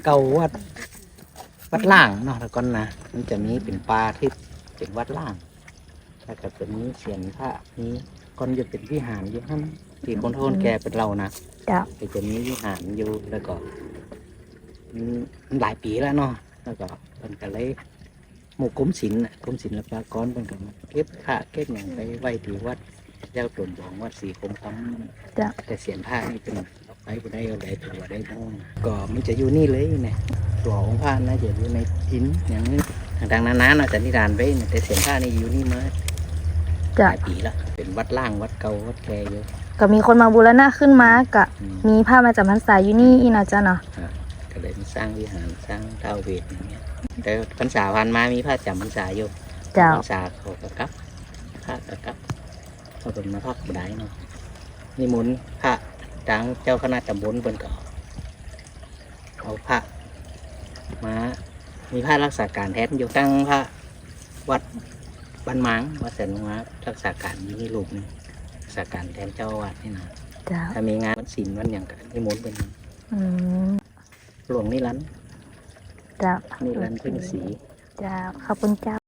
เก่าวัดล่างเนาะแล้วก็นะมันจะมีเป็นปลาที่เป็นวัดล่างแล้วก็จะมีเสียนพระนี้ก่อนจะเป็นวิหารอยู่ข้างที่คนโทนแกเป็นเรานะ เจ้า ก็จะมีวิหารอยู่แล้วก็มันหลายปีแล้วเนาะแล้วก็เป็นก็เลยหมู่กรมศิลป์น่ะกรมศิลปากรเป็นก็มาเก็บพระเก็บอย่างไปไว้ที่วัดเจ้าตุ่นของวัดศรีคมคำ เจ้า แต่เสียนผ้านี่เป็นออกไปก็ได้เอาได้ตัวได้ทั้งก็มันจะอยู่นี่เลยเนี่ยตัวของผ้านะจะอยู่ในหินอย่างนี้ต่างๆนานาอาจจะนิรานไว้เนี่ยแต่เสียนผ้านี่อยู่นี่มาห เจ้า ลายปีละเป็นวัดล่างวัดเก่าวัดแก่อยู่ ก็มีคนมาบูรณะขึ้นมากะ อืม มีผ้ามาจากพรรษาอยู่นี่อีนะเจ้าเนาะ ก็เลยมาสร้างวิหารสร้างท้าวเวทอย่างเงี้ยแต่พรรษาผ่านมามีพระจำพรรษาอยู่ เจ้า พรรษาเขากระกับพระกระกับเขาเป็นมาพักบ่ได้เนาะนิมนต์พระดังเจ้าคณะตำบลเพิ่นก็เอาพระมา มีพระรักษาการแทนอยู่ตั้งพระวัดบ้านหมางวัดแสนหลวงมารักษาการอยู่นี่รูปหนึงรักษาการแทนเจ้าอาวาดนี่นะ เจ้า ถ้ามีงานวันศีลวันอย่างกันนิมนต์เป็น อืม หลวงนิรันดร์ เจ้า นิรันดร์พึ่งศรี เจ้าขอบคุณเจ้า